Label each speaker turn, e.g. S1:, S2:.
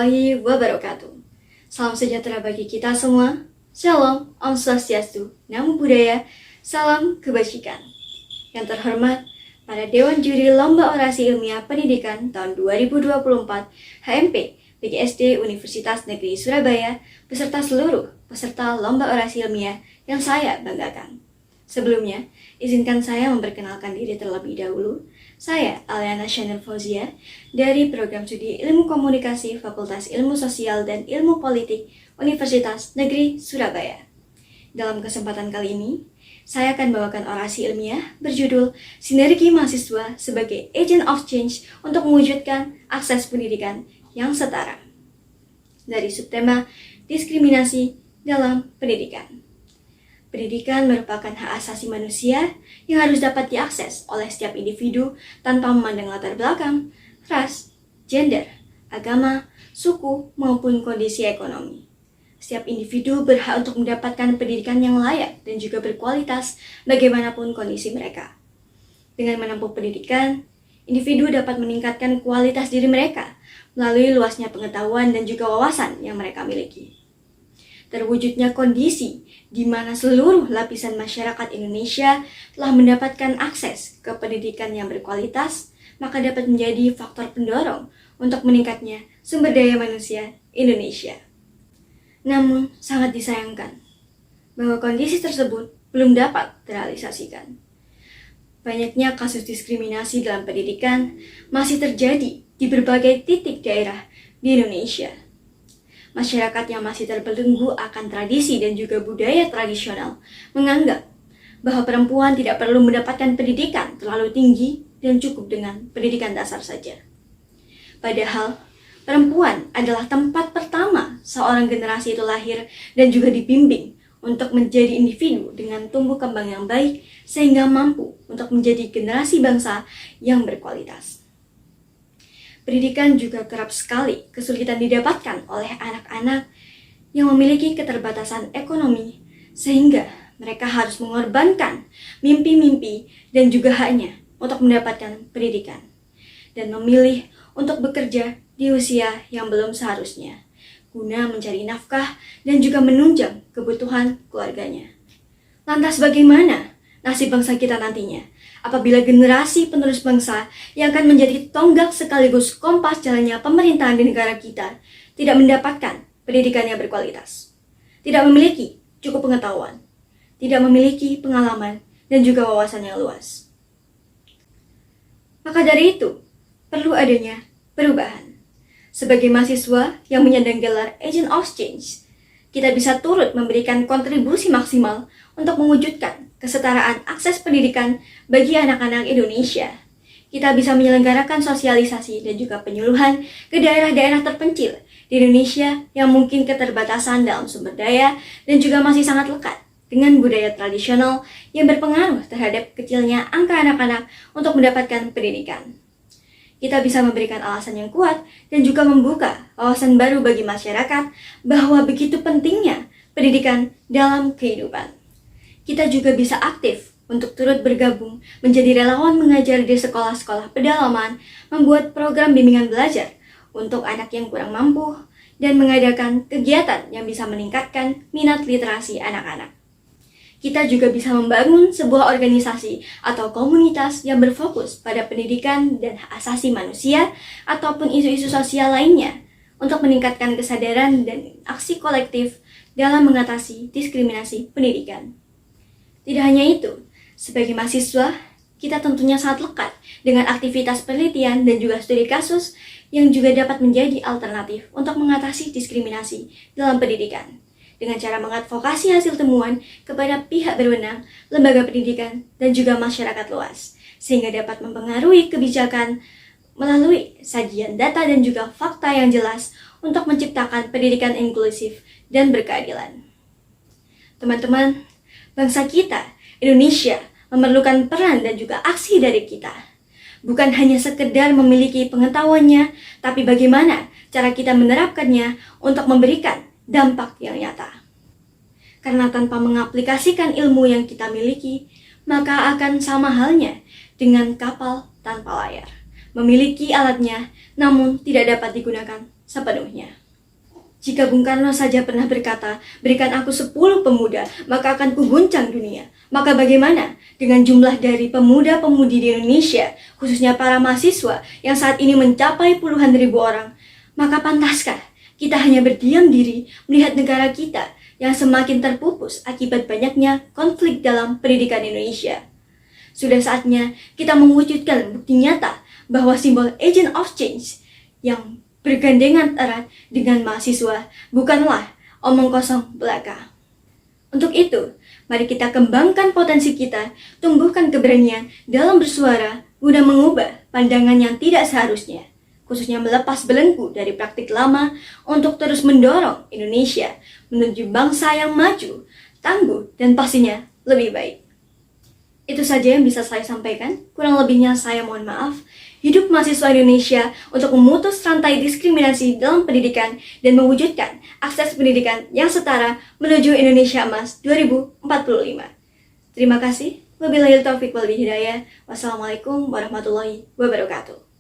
S1: warahmatullahi wabarakatuh. Salam sejahtera bagi kita semua. Shalom, Om Swastiastu, Namo Buddhaya, salam kebajikan. Yang terhormat, pada Dewan Juri Lomba Orasi Ilmiah Pendidikan tahun 2024 HMP PGSD Universitas Negeri Surabaya beserta seluruh peserta Lomba Orasi Ilmiah yang saya banggakan. Sebelumnya, izinkan saya memperkenalkan diri terlebih dahulu. Saya Aliana Shanel Fauzia dari Program Studi Ilmu Komunikasi Fakultas Ilmu Sosial dan Ilmu Politik Universitas Negeri Surabaya. Dalam kesempatan kali ini, saya akan bawakan orasi ilmiah berjudul Sinergi Mahasiswa sebagai Agent of Change untuk mewujudkan akses pendidikan yang setara. Dari subtema Diskriminasi dalam Pendidikan. Pendidikan merupakan hak asasi manusia yang harus dapat diakses oleh setiap individu tanpa memandang latar belakang, ras, gender, agama, suku, maupun kondisi ekonomi. Setiap individu berhak untuk mendapatkan pendidikan yang layak dan juga berkualitas bagaimanapun kondisi mereka. Dengan menempuh pendidikan, individu dapat meningkatkan kualitas diri mereka melalui luasnya pengetahuan dan juga wawasan yang mereka miliki. Terwujudnya kondisi di mana seluruh lapisan masyarakat Indonesia telah mendapatkan akses ke pendidikan yang berkualitas, maka dapat menjadi faktor pendorong untuk meningkatnya sumber daya manusia Indonesia. Namun, sangat disayangkan bahwa kondisi tersebut belum dapat terrealisasikan. Banyaknya kasus diskriminasi dalam pendidikan masih terjadi di berbagai titik daerah di Indonesia. Masyarakat yang masih terbelenggu akan tradisi dan juga budaya tradisional menganggap bahwa perempuan tidak perlu mendapatkan pendidikan terlalu tinggi dan cukup dengan pendidikan dasar saja. Padahal, perempuan adalah tempat pertama seorang generasi itu lahir dan juga dibimbing untuk menjadi individu dengan tumbuh kembang yang baik sehingga mampu untuk menjadi generasi bangsa yang berkualitas. Pendidikan juga kerap sekali kesulitan didapatkan oleh anak-anak yang memiliki keterbatasan ekonomi sehingga mereka harus mengorbankan mimpi-mimpi dan juga haknya untuk mendapatkan pendidikan dan memilih untuk bekerja di usia yang belum seharusnya guna mencari nafkah dan juga menunjang kebutuhan keluarganya. Lantas bagaimana nasib bangsa kita nantinya apabila generasi penerus bangsa yang akan menjadi tonggak sekaligus kompas jalannya pemerintahan di negara kita tidak mendapatkan pendidikan yang berkualitas, tidak memiliki cukup pengetahuan, tidak memiliki pengalaman dan juga wawasan yang luas. Maka dari itu, perlu adanya perubahan. Sebagai mahasiswa yang menyandang gelar Agent of Change, kita bisa turut memberikan kontribusi maksimal untuk mewujudkan kesetaraan akses pendidikan bagi anak-anak Indonesia. Kita bisa menyelenggarakan sosialisasi dan juga penyuluhan ke daerah-daerah terpencil di Indonesia yang mungkin keterbatasan dalam sumber daya dan juga masih sangat lekat dengan budaya tradisional yang berpengaruh terhadap kecilnya angka anak-anak untuk mendapatkan pendidikan. Kita bisa memberikan alasan yang kuat dan juga membuka wawasan baru bagi masyarakat bahwa begitu pentingnya pendidikan dalam kehidupan. Kita juga bisa aktif untuk turut bergabung menjadi relawan mengajar di sekolah-sekolah pedalaman, membuat program bimbingan belajar untuk anak yang kurang mampu, dan mengadakan kegiatan yang bisa meningkatkan minat literasi anak-anak. Kita juga bisa membangun sebuah organisasi atau komunitas yang berfokus pada pendidikan dan hak asasi manusia ataupun isu-isu sosial lainnya untuk meningkatkan kesadaran dan aksi kolektif dalam mengatasi diskriminasi pendidikan. Tidak hanya itu, sebagai mahasiswa, kita tentunya sangat lekat dengan aktivitas penelitian dan juga studi kasus yang juga dapat menjadi alternatif untuk mengatasi diskriminasi dalam pendidikan dengan cara mengadvokasi hasil temuan kepada pihak berwenang, lembaga pendidikan, dan juga masyarakat luas, sehingga dapat mempengaruhi kebijakan melalui sajian data dan juga fakta yang jelas untuk menciptakan pendidikan inklusif dan berkeadilan. Teman-teman, bangsa kita, Indonesia, memerlukan peran dan juga aksi dari kita. Bukan hanya sekedar memiliki pengetahuannya, tapi bagaimana cara kita menerapkannya untuk memberikan dampak yang nyata. Karena tanpa mengaplikasikan ilmu yang kita miliki, maka akan sama halnya dengan kapal tanpa layar. Memiliki alatnya, namun tidak dapat digunakan sepenuhnya. Jika Bung Karno saja pernah berkata, berikan aku 10 pemuda, maka akan kuguncang dunia. Maka bagaimana dengan jumlah dari pemuda-pemudi di Indonesia, khususnya para mahasiswa yang saat ini mencapai puluhan ribu orang? Maka pantaskah kita hanya berdiam diri melihat negara kita yang semakin terpupus akibat banyaknya konflik dalam pendidikan Indonesia? Sudah saatnya kita mewujudkan bukti nyata bahwa simbol agent of change yang bergandengan erat dengan mahasiswa bukanlah omong kosong belaka. Untuk itu, mari kita kembangkan potensi kita, tumbuhkan keberanian dalam bersuara guna mengubah pandangan yang tidak seharusnya, khususnya melepas belenggu dari praktik lama untuk terus mendorong Indonesia menuju bangsa yang maju, tangguh, dan pastinya lebih baik. Itu saja yang bisa saya sampaikan, kurang lebihnya saya mohon maaf. Hidup mahasiswa Indonesia untuk memutus rantai diskriminasi dalam pendidikan dan mewujudkan akses pendidikan yang setara menuju Indonesia Emas 2045. Terima kasih. Wabillahi taufiq wal hidayah. Wassalamualaikum warahmatullahi wabarakatuh.